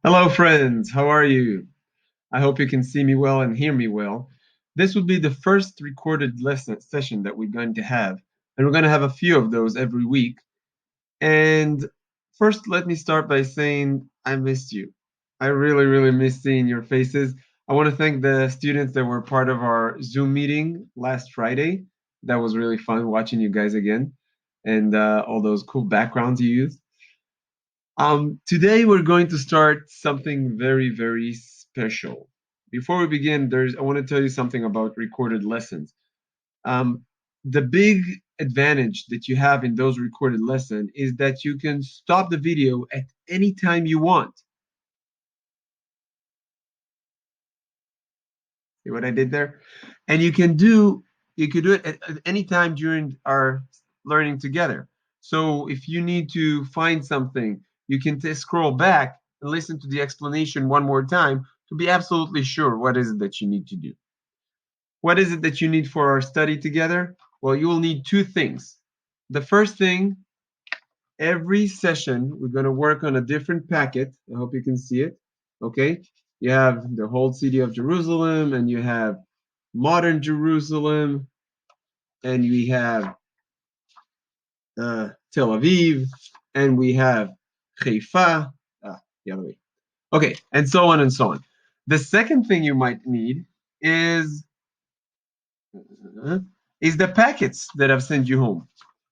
Hello, friends. How are you? I hope you can see me well and hear me well. This would be the first recorded lesson session that we're going to have, and we're going to have a few of those every week. And first, let me start by saying I missed you. I really, really miss seeing your faces. I want to thank the students that were part of our Zoom meeting last Friday. That was really fun watching you guys again and all those cool backgrounds you used. Today we're going to start something very, very special. Before we begin, I want to tell you something about recorded lessons. Um, the big advantage that you have in those recorded lessons is that you can stop the video at any time you want. See what I did there? And you could do it at any time during our learning together. So if you need to find something, you can scroll back and listen to the explanation one more time to be absolutely sure what is it that you need to do. What is it that you need for our study together? Well, you will need two things. The first thing, every session, we're going to work on a different packet. I hope you can see it. Okay. You have the whole city of Jerusalem, and you have modern Jerusalem, and we have Tel Aviv, and we have Haifa, the other way. Okay, and so on and so on. The second thing you might need is uh, is the packets that I've sent you home.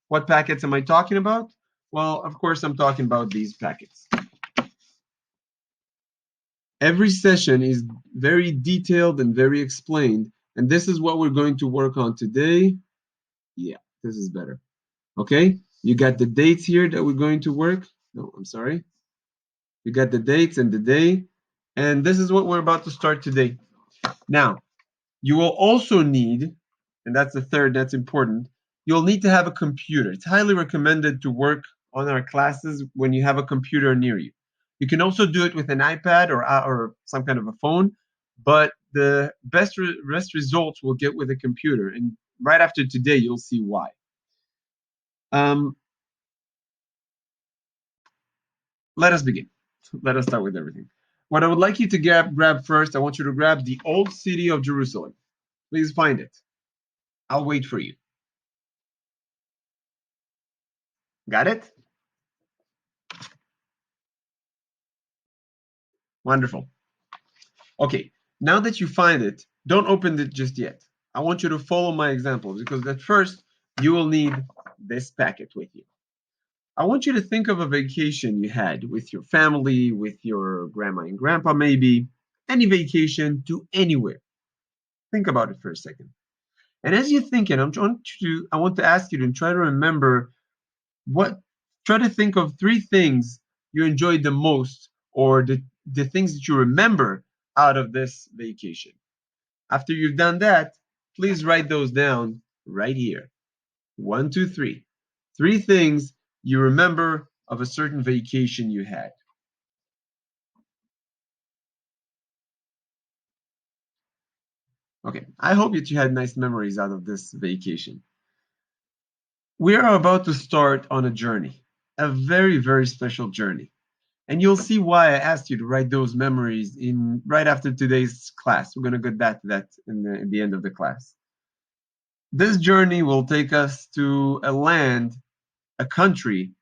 What packets am I talking about? Well, of course, I'm talking about these packets. Every session is very detailed and very explained, and this is what we're going to work on today. Yeah, this is better. Okay, you got the dates here that we're going to work. No, I'm sorry. You got the dates and the day, and this is what we're about to start today. Now, you will also need, and that's the third, that's important, you'll need to have a computer. It's highly recommended to work on our classes when you have a computer near you. You can also do it with an iPad or some kind of a phone, but the best results will get with a computer. And right after today, you'll see why. Um, let us begin. Let us start with everything. What I would like you to grab first, I want you to grab the old city of Jerusalem. Please find it. I'll wait for you. Got it? Wonderful. Okay, now that you find it, don't open it just yet. I want you to follow my example because at first you will need this packet with you. I want you to think of a vacation you had with your family, with your grandma and grandpa, maybe any vacation to anywhere. Think about it for a second. And as you're thinking, I want to ask you to try to remember what try to think of three things you enjoyed the most or the things that you remember out of this vacation. After you've done that, please write those down right here. One, two, three. Three things you remember of a certain vacation you had. Okay, I hope that you had nice memories out of this vacation. We are about to start on a journey, a very, very special journey. And you'll see why I asked you to write those memories in right after today's class. We're going to get back to that in the end of the class. This journey will take us to a land, a country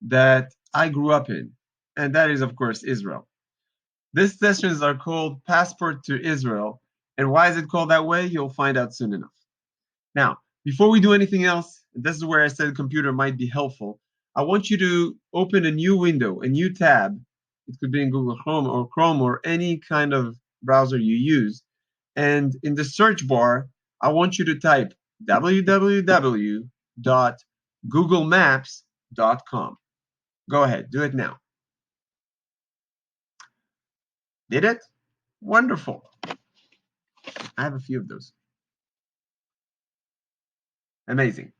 that I grew up in, and that is, of course, Israel. These sessions are called Passport to Israel. And why is it called that way? You'll find out soon enough. Now, before we do anything else, this is where I said computer might be helpful. I want you to open a new window, a new tab. It could be in Google Chrome or any kind of browser you use. And in the search bar, I want you to type www.googlemaps.com. Go ahead, do it now. Did it? Wonderful. I have a few of those. Amazing.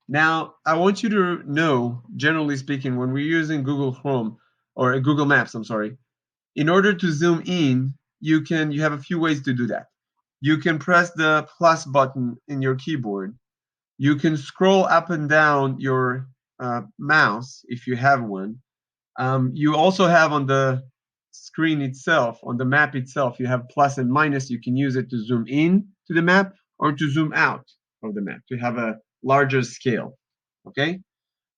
Now, I want you to know, generally speaking, when we're using Google Chrome or Google Maps, I'm sorry, in order to zoom in, you have a few ways to do that. You can press the plus button in your keyboard. You can scroll up and down your mouse if you have one. You also have on the screen itself, on the map itself, you have plus and minus. You can use it to zoom in to the map or to zoom out of the map to have a larger scale. Okay?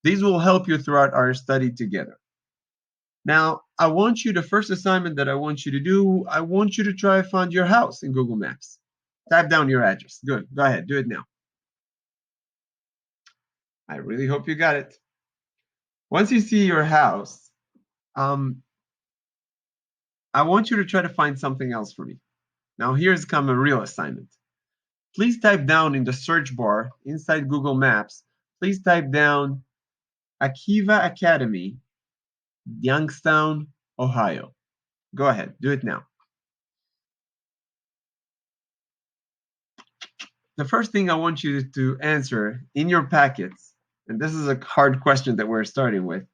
These will help you throughout our study together. Now, the first assignment that I want you to do, I want you to try to find your house in Google Maps. Type down your address. Good. Go ahead. Do it now. I really hope you got it. Once you see your house, I want you to try to find something else for me. Now, here's come a real assignment. Please type down in the search bar inside Google Maps, please type down Akiva Academy, Youngstown, Ohio. Go ahead. Do it now. The first thing I want you to answer in your packets, and this is a hard question that we're starting with,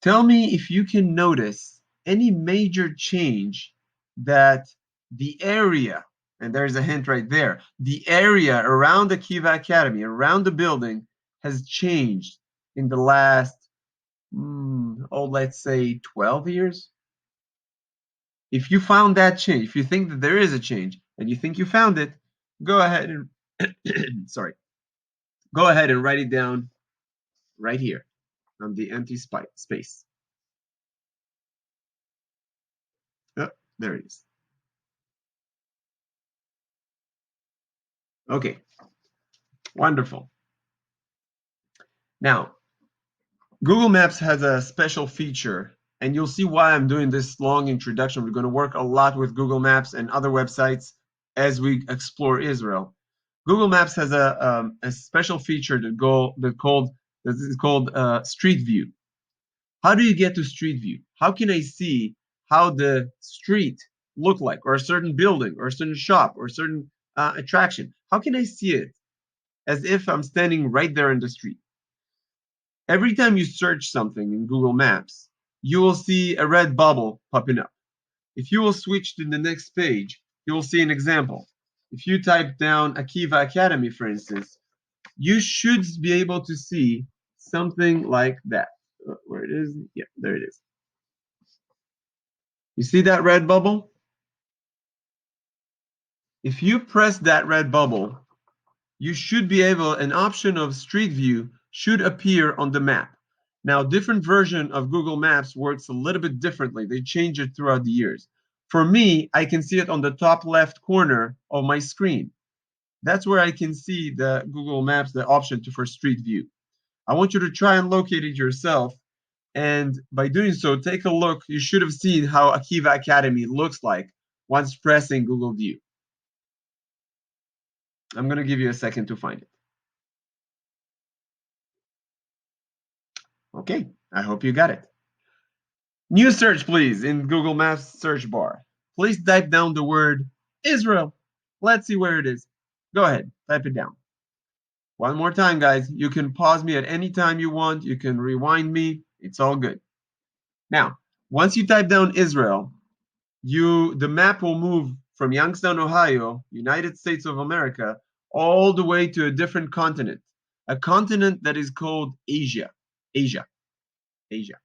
tell me if you can notice any major change that the area, and there's a hint right there, the area around the Kiva Academy, around the building, has changed in the last, let's say 12 years. If you found that change, if you think that there is a change and you think you found it, go ahead and sorry, go ahead and write it down right here on the empty space. Oh, there it is. Okay, wonderful. Now, Google Maps has a special feature, and you'll see why I'm doing this long introduction. We're going to work a lot with Google Maps and other websites as we explore Israel. Google Maps has a special feature that is called Street View. How do you get to Street View? How can I see how the street look like, or a certain building, or a certain shop, or a certain attraction? How can I see it as if I'm standing right there in the street? Every time you search something in Google Maps, you will see a red bubble popping up. If you will switch to the next page, you will see an example. If you type down Akiva Academy, for instance, you should be able to see something like that. Where it is? Yeah, there it is. You see that red bubble? If you press that red bubble, you should be able, an option of Street View should appear on the map. Now, different version of Google Maps works a little bit differently. They change it throughout the years. For me, I can see it on the top left corner of my screen. That's where I can see the Google Maps, the option for Street View. I want you to try and locate it yourself. And by doing so, take a look. You should have seen how Akiva Academy looks like once pressing Google View. I'm going to give you a second to find it. Okay, I hope you got it. New search, please, in Google Maps search bar. Please type down the word Israel. Let's see where it is. Go ahead, type it down. One more time, guys. You can pause me at any time you want. You can rewind me. It's all good. Now, once you type down Israel, the map will move from Youngstown, Ohio, United States of America, all the way to a different continent. A continent that is called Asia. Asia. Asia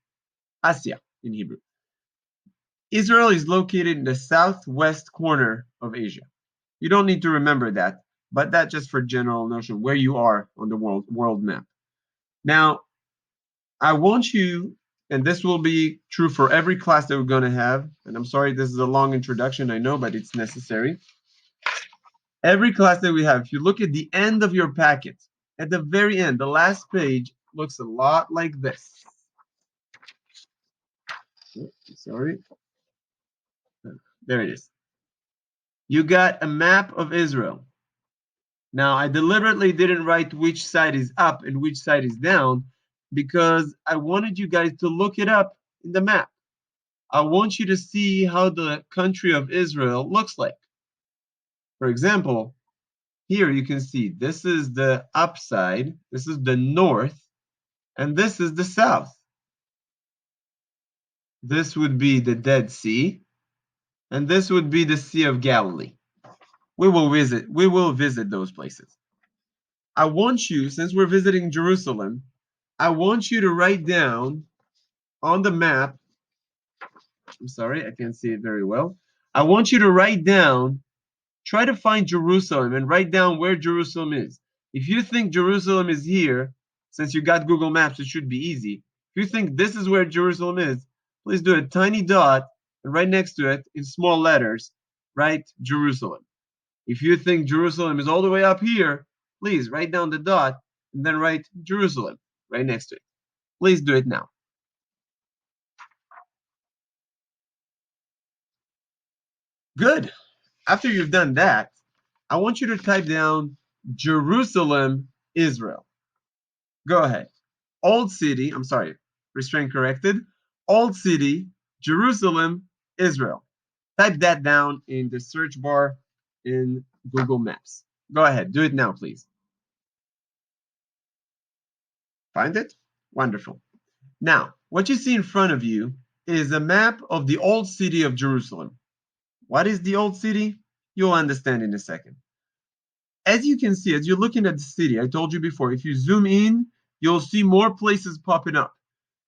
in Hebrew. Israel is located in the southwest corner of Asia. You don't need to remember that, but that just for general notion where you are on the world map. Now, I want you, and this will be true for every class that we're going to have, and I'm sorry this is a long introduction, I know, but it's necessary. Every class that we have, if you look at the end of your packet, at the very end, the last page looks a lot like this. Sorry. There it is. You got a map of Israel. Now, I deliberately didn't write which side is up and which side is down because I wanted you guys to look it up in the map. I want you to see how the country of Israel looks like. For example, here you can see this is the upside, this is the north, and this is the south. This would be the Dead Sea, and this would be the Sea of Galilee. We will visit those places. I want you, since we're visiting Jerusalem, I want you to write down on the map I'm sorry, I can't see it very well. I want you to write down, try to find Jerusalem and write down where Jerusalem is. If you think Jerusalem is here, since you got Google Maps, it should be easy. If you think this is where Jerusalem is, please do a tiny dot and right next to it in small letters, write Jerusalem. If you think Jerusalem is all the way up here, please write down the dot and then write Jerusalem right next to it. Please do it now. Good. After you've done that, I want you to type down Jerusalem, Israel. Go ahead. Old city, I'm sorry, restraint corrected. Old city, Jerusalem, Israel. Type that down in the search bar in Google Maps. Go ahead, do it now, please. Find it? Wonderful. Now, what you see in front of you is a map of the old city of Jerusalem. What is the old city? You'll understand in a second. As you can see, as you're looking at the city, I told you before, if you zoom in, you'll see more places popping up.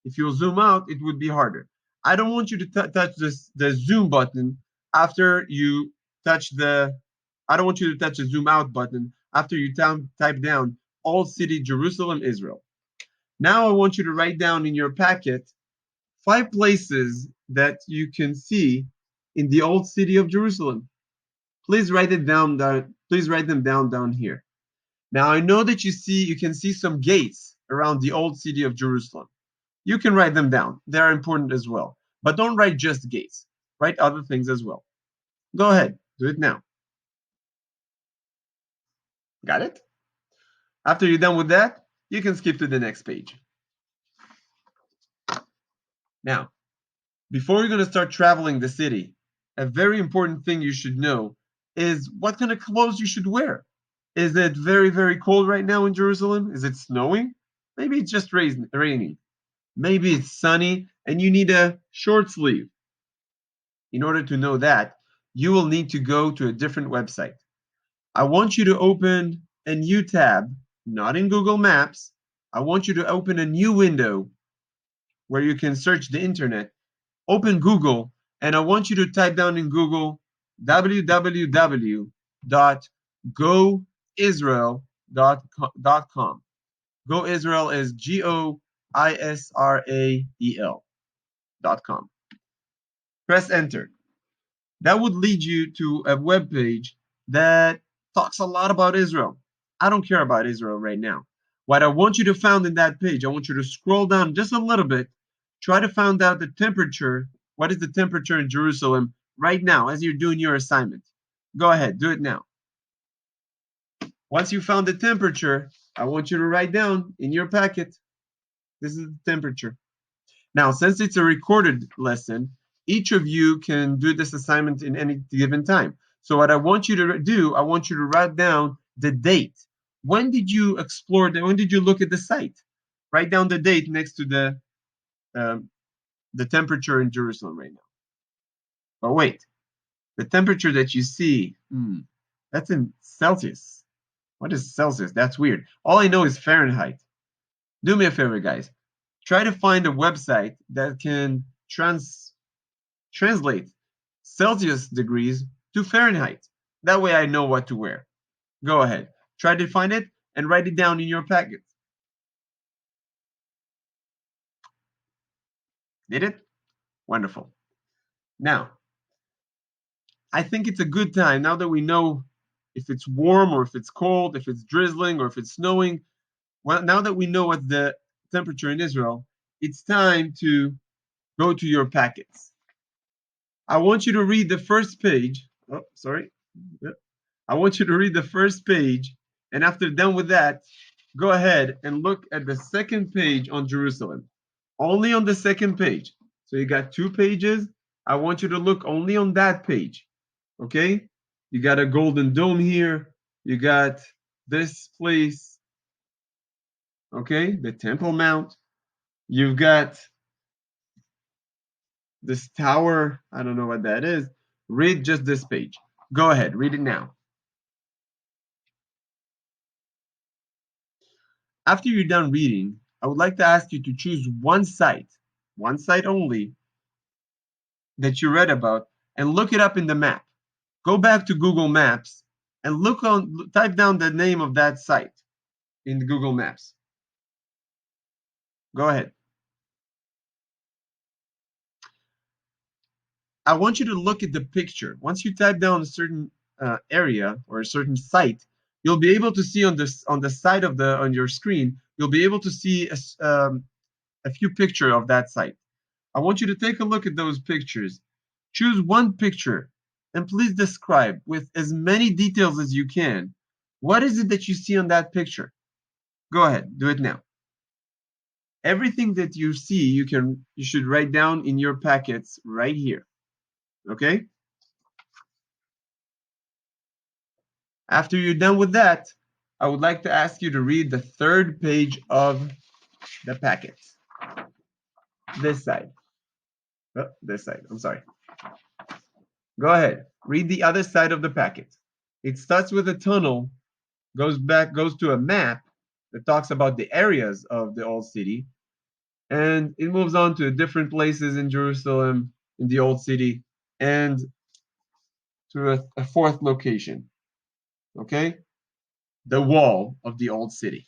If you zoom out, it would be harder. I don't want you to touch the zoom button after you touch the, I don't want you to touch the zoom out button after you type down Old City, Jerusalem, Israel. Now I want you to write down in your packet 5 places that you can see in the old city of Jerusalem. Please write it down. Please write them down here. Now I know that you can see some gates around the old city of Jerusalem. You can write them down. They are important as well. But don't write just gates. Write other things as well. Go ahead. Do it now. Got it? After you're done with that, you can skip to the next page. Now, before you're going to start traveling the city, a very important thing you should know is what kind of clothes you should wear. Is it very, very cold right now in Jerusalem? Is it snowing? Maybe it's just raining. Maybe it's sunny and you need a short sleeve. In order to know that, you will need to go to a different website. I want you to open a new tab, not in Google Maps. I want you to open a new window where you can search the internet. Open Google, and I want you to type down in Google www.goisrael.com. Go Israel is GOISRAEL.com. Press enter. That would lead you to a web page that talks a lot about Israel. I don't care about Israel right now. What I want you to find in that page, I want you to scroll down just a little bit, try to find out the temperature. What is the temperature in Jerusalem right now as you're doing your assignment? Go ahead, do it now. Once you found the temperature, I want you to write down in your packet, this is the temperature. Now, since it's a recorded lesson, each of you can do this assignment in any given time. So what I want you to do, I want you to write down the date. When did you explore, when did you look at the site? Write down the date next to the temperature in Jerusalem right now. But wait, the temperature that you see, that's in Celsius. What is Celsius? That's weird. All I know is Fahrenheit. Do me a favor, guys. Try to find a website that can translate Celsius degrees to Fahrenheit. That way I know what to wear. Go ahead. Try to find it and write it down in your packet. Did it? Wonderful. Now, I think it's a good time, now that we know if it's warm or if it's cold, if it's drizzling or if it's snowing, well, now that we know what's the temperature in Israel, it's time to go to your packets. I want you to read the first page. Oh, sorry. Yep. I want you to read the first page, and after done with that, go ahead and look at the second page on Jerusalem. Only on the second page. So you got 2 pages. I want you to look only on that page. Okay? You got a golden dome here. You got this place. Okay? The Temple Mount. You've got this tower. I don't know what that is. Read just this page. Go ahead, read it now. After you're done reading, I would like to ask you to choose one site only, that you read about and look it up in the map. Go back to Google Maps and type down the name of that site in the Google Maps. Go ahead. I want you to look at the picture. Once you type down a certain area or a certain site, you'll be able to see on the side of the on your screen. You'll be able to see a few pictures of that site. I want you to take a look at those pictures. Choose one picture and please describe with as many details as you can. What is it that you see on that picture? Go ahead, do it now. Everything that you see, you should write down in your packets right here. Okay? After you're done with that, I would like to ask you to read the third page of the packet. This side. Oh, this side. I'm sorry. Go ahead. Read the other side of the packet. It starts with a tunnel, goes to a map that talks about the areas of the old city, and it moves on to different places in Jerusalem, in the old city, and to a fourth location. Okay? The wall of the old city.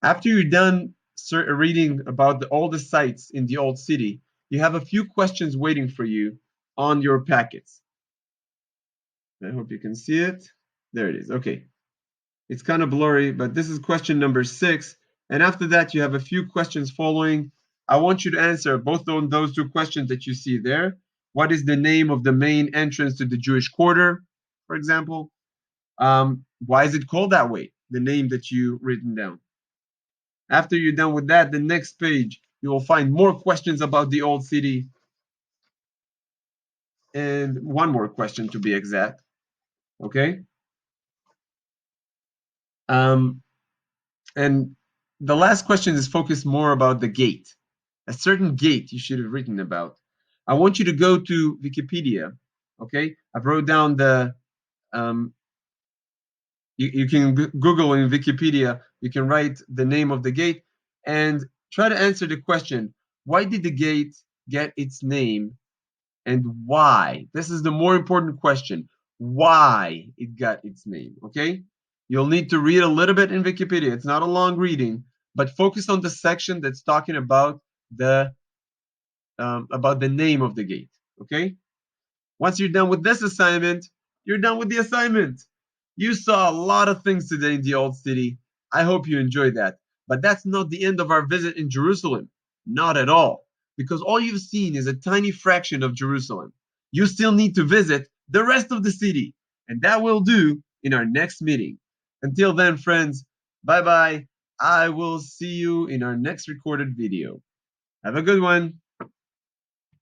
After you're done reading about all the sites in the old city, you have a few questions waiting for you on your packets. I hope you can see it. There it is. Okay. It's kind of blurry, but this is question number 6. And after that, you have a few questions following. I want you to answer both of those two questions that you see there. What is the name of the main entrance to the Jewish quarter, for example? Why is it called that way? The name that you written down. After you're done with that, the next page, you will find more questions about the old city. And one more question to be exact. Okay? And the last question is focused more about the gate. A certain gate you should have written about. I want you to go to Wikipedia. Okay? I've wrote down the you can Google in Wikipedia, you can write the name of the gate and try to answer the question, why did the gate get its name and why? This is the more important question, why it got its name, okay? You'll need to read a little bit in Wikipedia. It's not a long reading, but focus on the section that's talking about the name of the gate, okay? Once you're done with this assignment, you're done with the assignment. You saw a lot of things today in the old city. I hope you enjoyed that. But that's not the end of our visit in Jerusalem. Not at all. Because all you've seen is a tiny fraction of Jerusalem. You still need to visit the rest of the city. And that we'll do in our next meeting. Until then, friends, bye bye. I will see you in our next recorded video. Have a good one.